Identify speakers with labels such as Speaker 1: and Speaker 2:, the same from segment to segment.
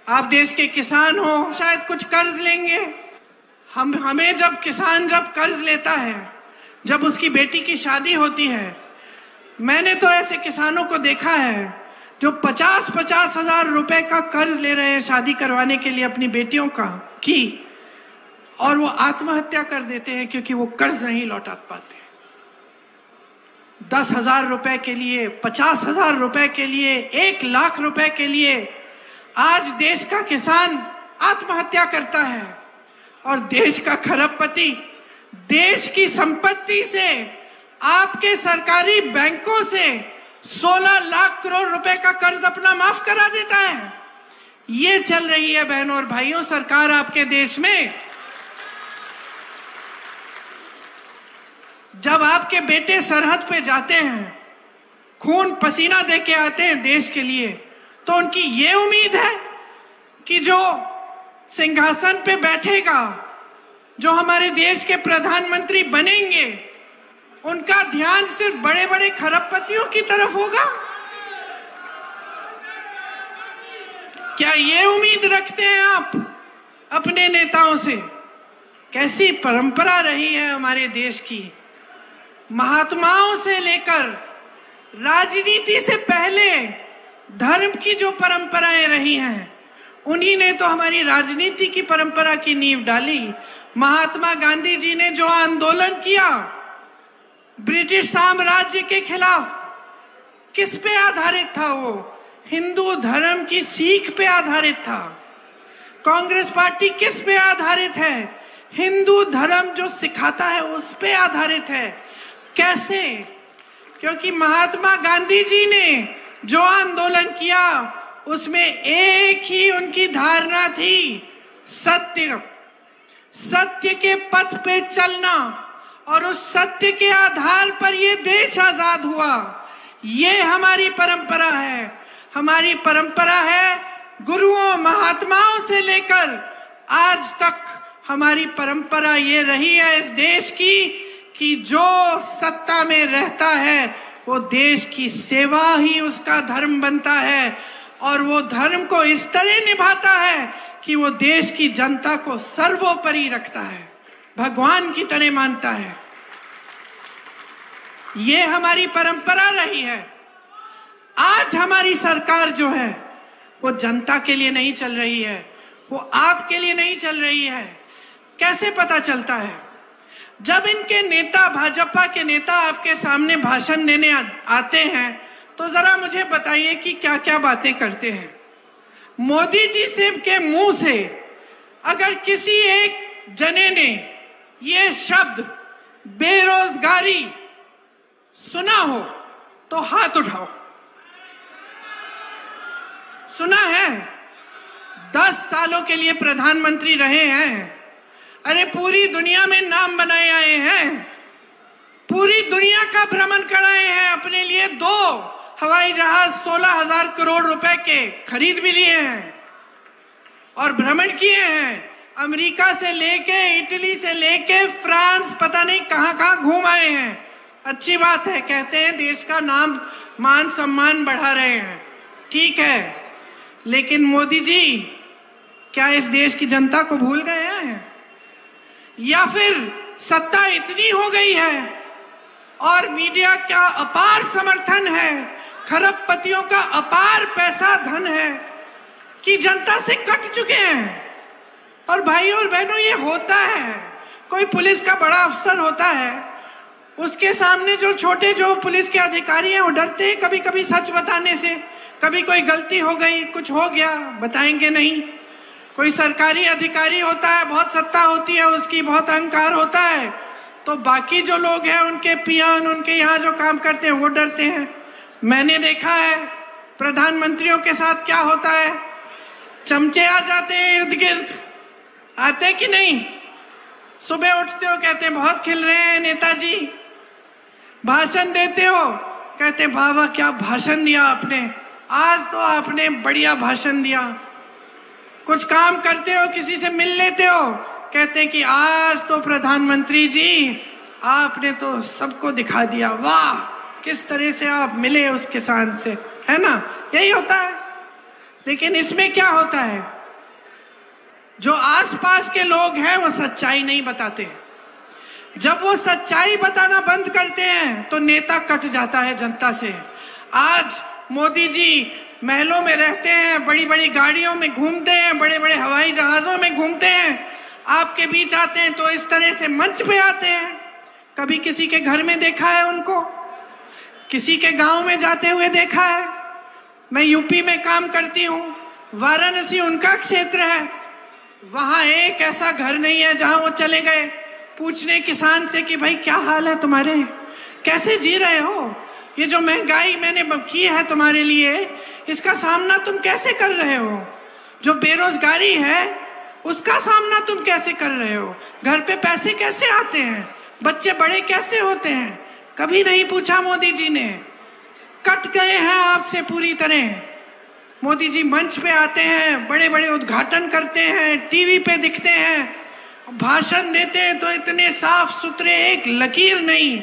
Speaker 1: आप देश के किसान हो, शायद कुछ कर्ज लेंगे। हमें जब किसान कर्ज लेता है, जब उसकी बेटी की शादी होती है, मैंने तो ऐसे किसानों को देखा है जो 50-50 हजार रुपए का कर्ज ले रहे हैं शादी करवाने के लिए अपनी बेटियों की, और वो आत्महत्या कर देते हैं क्योंकि वो कर्ज नहीं लौटा पाते। 10,000 रुपए के लिए, 50,000 रुपए के लिए, 1 लाख रुपए के लिए आज देश का किसान आत्महत्या करता है। और देश का खरबपति देश की संपत्ति से, आपके सरकारी बैंकों से 16 लाख करोड़ रुपए का कर्ज अपना माफ करा देता है। ये चल रही है बहनों और भाइयों सरकार आपके देश में। जब आपके बेटे सरहद पे जाते हैं, खून पसीना दे के आते हैं देश के लिए, तो उनकी ये उम्मीद है कि जो सिंहासन पे बैठेगा, जो हमारे देश के प्रधानमंत्री बनेंगे, उनका ध्यान सिर्फ बड़े बड़े खरबपतियों की तरफ होगा? क्या ये उम्मीद रखते हैं आप अपने नेताओं से? कैसी परंपरा रही है हमारे देश की। महात्माओं से लेकर राजनीति से पहले धर्म की जो परंपराएं रही हैं, उन्हीं ने तो हमारी राजनीति की परंपरा की नींव डाली। महात्मा गांधी जी ने जो आंदोलन किया ब्रिटिश साम्राज्य के खिलाफ, किस पे आधारित था? वो हिंदू धर्म की सीख पे आधारित था। कांग्रेस पार्टी किस पे आधारित है? हिंदू धर्म जो सिखाता है उस पे आधारित है। कैसे? क्योंकि महात्मा गांधी जी ने जो आंदोलन किया उसमें एक ही उनकी धारणा थी, सत्य। सत्य के पथ पे चलना, और उस सत्य के आधार पर ये देश आजाद हुआ। ये हमारी परंपरा है। हमारी परंपरा है गुरुओं महात्माओं से लेकर आज तक हमारी परंपरा ये रही है इस देश की कि जो सत्ता में रहता है वो देश की सेवा ही उसका धर्म बनता है, और वो धर्म को इस तरह निभाता है कि वो देश की जनता को सर्वोपरि रखता है, भगवान की तरह मानता है। ये हमारी परंपरा रही है। आज हमारी सरकार जो है वो जनता के लिए नहीं चल रही है, वो आपके लिए नहीं चल रही है। कैसे पता चलता है? जब इनके नेता, भाजपा के नेता आपके सामने भाषण देने आते हैं तो जरा मुझे बताइए कि क्या क्या बातें करते हैं। मोदी जी से के मुंह से अगर किसी एक जने ने ये शब्द बेरोजगारी सुना हो तो हाथ उठाओ। सुना है? 10 सालों के लिए प्रधानमंत्री रहे हैं। अरे पूरी दुनिया में नाम बनाए आए हैं, पूरी दुनिया का भ्रमण कराए हैं, अपने लिए 2 हवाई जहाज 16,000 करोड़ रुपए के खरीद भी लिए हैं और भ्रमण किए हैं। अमेरिका से लेके, इटली से लेके फ्रांस, पता नहीं कहां कहां घूम आए हैं। अच्छी बात है, कहते हैं देश का नाम, मान सम्मान बढ़ा रहे हैं, ठीक है। लेकिन मोदी जी क्या इस देश की जनता को भूल गए हैं? या फिर सत्ता इतनी हो गई है और मीडिया का अपार समर्थन है, खरबपतियों का अपार पैसा धन है कि जनता से कट चुके हैं। और भाइयों और बहनों, ये होता है। कोई पुलिस का बड़ा अफसर होता है, उसके सामने जो छोटे जो पुलिस के अधिकारी हैं वो डरते हैं कभी कभी सच बताने से। कभी कोई गलती हो गई, कुछ हो गया, बताएंगे नहीं। कोई सरकारी अधिकारी होता है, बहुत सत्ता होती है उसकी, बहुत अहंकार होता है, तो बाकी जो लोग हैं उनके पियान, उनके यहाँ जो काम करते हैं वो डरते हैं। मैंने देखा है प्रधानमंत्रियों के साथ क्या होता है, चमचे आ जाते हैं इर्द गिर्द, आते कि नहीं? सुबह उठते हो कहते हैं बहुत खिल रहे हैं नेताजी। भाषण देते हो कहते वाह वाह क्या भाषण दिया आपने, आज तो आपने बढ़िया भाषण दिया। कुछ काम करते हो, किसी से मिल लेते हो, कहते हैं कि आज तो प्रधानमंत्री जी आपने तो सबको दिखा दिया, वाह किस तरह से आप मिले उस किसान से, है ना? यही होता है। लेकिन इसमें क्या होता है? जो आसपास के लोग हैं वो सच्चाई नहीं बताते। जब वो सच्चाई बताना बंद करते हैं तो नेता कट जाता है जनता से। आज मोदी जी महलों में रहते हैं, बड़ी बड़ी गाड़ियों में घूमते हैं, बड़े बड़े हवाई जहाजों में घूमते हैं, आपके बीच आते हैं तो इस तरह से मंच पे आते हैं। कभी किसी के घर में देखा है उनको? किसी के गांव में जाते हुए देखा है? मैं यूपी में काम करती हूँ, वाराणसी उनका क्षेत्र है, वहां एक ऐसा घर नहीं है जहां वो चले गए पूछने किसान से कि भाई क्या हाल है तुम्हारे, कैसे जी रहे हो, ये जो महंगाई मैंने की है तुम्हारे लिए इसका सामना तुम कैसे कर रहे हो, जो बेरोजगारी है उसका सामना तुम कैसे कर रहे हो, घर पे पैसे कैसे आते हैं, बच्चे बड़े कैसे होते हैं, कभी नहीं पूछा मोदी जी ने। कट गए हैं आपसे पूरी तरह। मोदी जी मंच पे आते हैं, बड़े बड़े उद्घाटन करते हैं, टीवी पे दिखते हैं, भाषण देते हैं तो इतने साफ सुथरे, एक लकीर नहीं,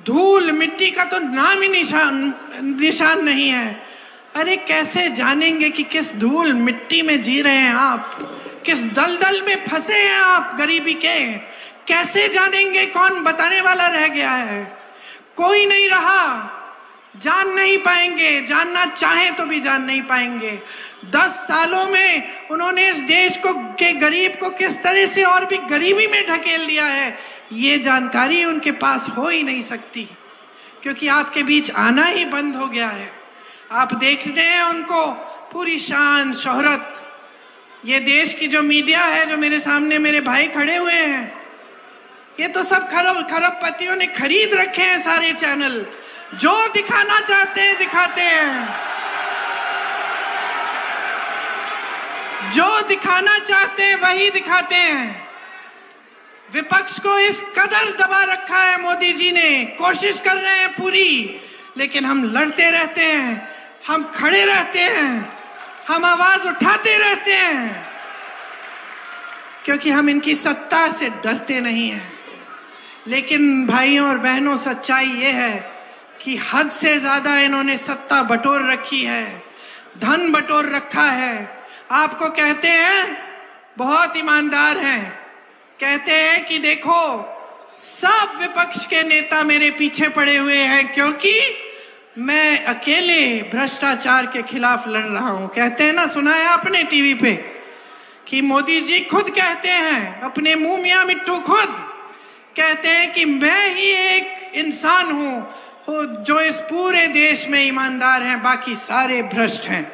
Speaker 1: धूल मिट्टी का तो नाम ही निशान नहीं है। अरे कैसे जानेंगे कि किस धूल मिट्टी में जी रहे हैं आप, किस दलदल में फंसे हैं आप गरीबी के? कैसे जानेंगे? कौन बताने वाला रह गया है? कोई नहीं रहा। जान नहीं पाएंगे, जानना चाहें तो भी जान नहीं पाएंगे। 10 सालों में उन्होंने इस देश को के गरीब को किस तरह से और भी गरीबी में ढकेल दिया है, ये जानकारी उनके पास हो ही नहीं सकती, क्योंकि आपके बीच आना ही बंद हो गया है। आप देखते हैं उनको पूरी शान शोहरत। ये देश की जो मीडिया है, जो मेरे सामने मेरे भाई खड़े हुए हैं, ये तो सब खरबपतियों ने खरीद रखे हैं सारे चैनल, जो दिखाना चाहते हैं दिखाते हैं, जो दिखाना चाहते हैं वही दिखाते हैं। विपक्ष को इस कदर दबा रखा है मोदी जी ने, कोशिश कर रहे हैं पूरी, लेकिन हम लड़ते रहते हैं, हम खड़े रहते हैं, हम आवाज उठाते रहते हैं, क्योंकि हम इनकी सत्ता से डरते नहीं हैं। लेकिन भाइयों और बहनों, सच्चाई ये है कि हद से ज्यादा इन्होंने सत्ता बटोर रखी है, धन बटोर रखा है। आपको कहते हैं बहुत ईमानदार हैं, कहते हैं कि देखो सब विपक्ष के नेता मेरे पीछे पड़े हुए हैं क्योंकि मैं अकेले भ्रष्टाचार के खिलाफ लड़ रहा हूं। कहते हैं ना, सुना है आपने टीवी पे कि मोदी जी खुद कहते हैं, अपने मुंह मियां मिट्टू खुद कहते हैं कि मैं ही एक इंसान हूं जो इस पूरे देश में ईमानदार हैं, बाकी सारे भ्रष्ट हैं।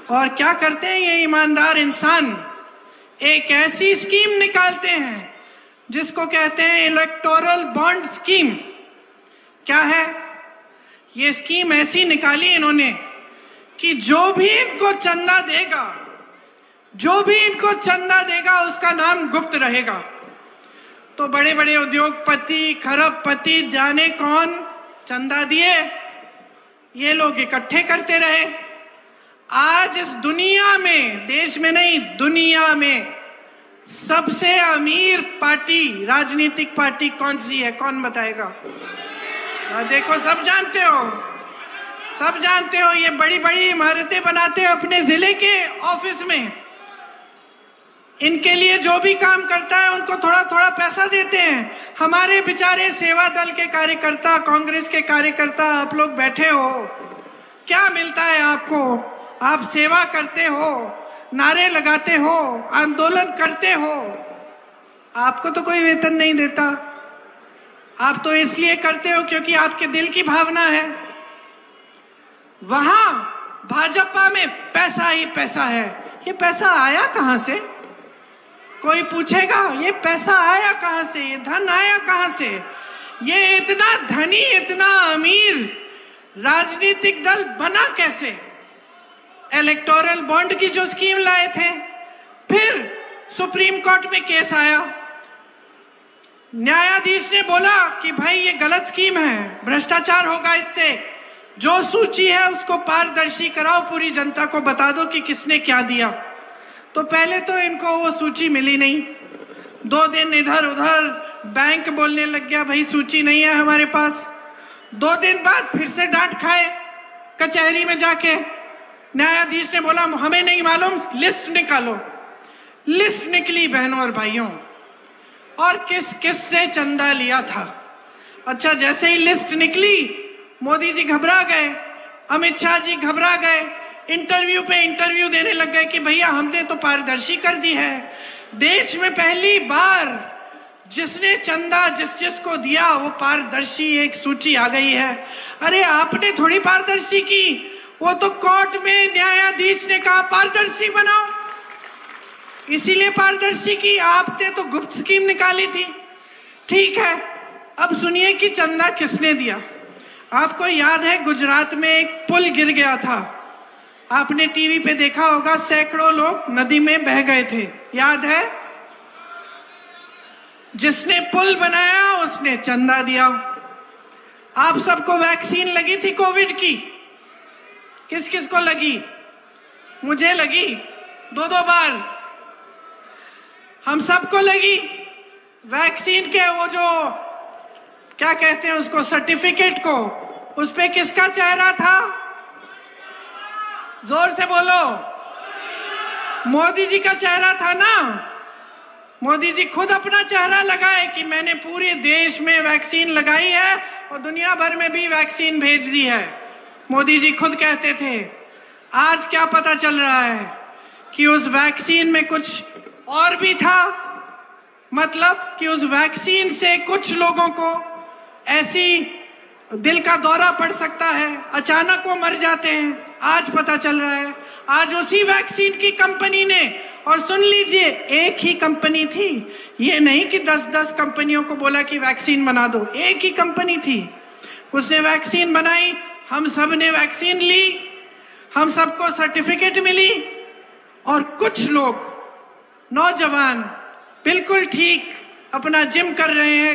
Speaker 1: और क्या करते हैं ये ईमानदार इंसान? एक ऐसी स्कीम निकालते हैं जिसको कहते हैं इलेक्टोरल बॉन्ड स्कीम। क्या है ये स्कीम? ऐसी निकाली इन्होंने कि जो भी इनको चंदा देगा, जो भी इनको चंदा देगा उसका नाम गुप्त रहेगा। तो बड़े बड़े उद्योगपति, खरबपति, जाने कौन चंदा दिए, ये लोग इकट्ठे करते रहे। आज इस दुनिया में, देश में नहीं दुनिया में, सबसे अमीर पार्टी, राजनीतिक पार्टी कौन सी है? कौन बताएगा? देखो सब जानते हो, सब जानते हो। ये बड़ी बड़ी इमारतें बनाते हैं अपने जिले के ऑफिस में, इनके लिए जो भी काम करता है उनको थोड़ा थोड़ा पैसा देते हैं। हमारे बेचारे सेवा दल के कार्यकर्ता, कांग्रेस के कार्यकर्ता, आप लोग बैठे हो, क्या मिलता है आपको? आप सेवा करते हो, नारे लगाते हो, आंदोलन करते हो, आपको तो कोई वेतन नहीं देता। आप तो इसलिए करते हो क्योंकि आपके दिल की भावना है। वहां भाजपा में पैसा ही पैसा है। ये पैसा आया कहां से? कोई पूछेगा ये पैसा आया कहां से, ये धन आया कहां से? ये इतना धनी, इतना अमीर राजनीतिक दल बना कैसे? इलेक्टोरल बॉन्ड की जो स्कीम लाए थे, फिर सुप्रीम कोर्ट में केस आया, न्यायाधीश ने बोला कि भाई ये गलत स्कीम है, भ्रष्टाचार होगा इससे, जो सूची है उसको पारदर्शी कराओ, पूरी जनता को बता दो कि किसने क्या दिया। तो पहले तो इनको वो सूची मिली नहीं, 2 दिन इधर उधर, बैंक बोलने लग गया भाई सूची नहीं है हमारे पास। 2 दिन बाद फिर से डांट खाए कचहरी में जाके, न्यायाधीश ने बोला हमें नहीं मालूम, लिस्ट निकालो। लिस्ट निकली बहनों और भाइयों, और किस किस से चंदा लिया था। अच्छा, जैसे ही लिस्ट निकली मोदी जी घबरा गए, अमित शाह जी घबरा गए, इंटरव्यू पे इंटरव्यू देने लग गए कि भैया हमने तो पारदर्शी कर दी है, देश में पहली बार जिसने चंदा जिस जिसको दिया वो पारदर्शी एक सूची आ गई है। अरे आपने थोड़ी पारदर्शी की, वो तो कोर्ट में न्यायाधीश ने कहा पारदर्शी बनाओ, इसीलिए पारदर्शी की। आपने तो गुप्त स्कीम निकाली थी। ठीक है, अब सुनिए कि चंदा किसने दिया। आपको याद है गुजरात में एक पुल गिर गया था, आपने टीवी पे देखा होगा, सैकड़ों लोग नदी में बह गए थे, याद है? जिसने पुल बनाया उसने चंदा दिया। आप सबको वैक्सीन लगी थी कोविड की, किस किस को लगी? मुझे लगी 2-2 बार, हम सबको लगी। वैक्सीन के वो जो क्या कहते हैं उसको, सर्टिफिकेट को, उस पे किसका चेहरा था? जोर से बोलो, मोदी जी का चेहरा था ना। मोदी जी खुद अपना चेहरा लगाए कि मैंने पूरे देश में वैक्सीन लगाई है और दुनिया भर में भी वैक्सीन भेज दी है, मोदी जी खुद कहते थे। आज क्या पता चल रहा है कि उस वैक्सीन में कुछ और भी था, मतलब कि उस वैक्सीन से कुछ लोगों को ऐसी दिल का दौरा पड़ सकता है, अचानक वो मर जाते हैं, आज पता चल रहा है। आज उसी वैक्सीन की कंपनी ने, और सुन लीजिए एक ही कंपनी थी, ये नहीं कि 10-10 कंपनियों को बोला कि वैक्सीन बना दो, एक ही कंपनी थी, उसने वैक्सीन बनाई, हम सब ने वैक्सीन ली, हम सबको सर्टिफिकेट मिली, और कुछ लोग नौजवान बिल्कुल ठीक अपना जिम कर रहे हैं,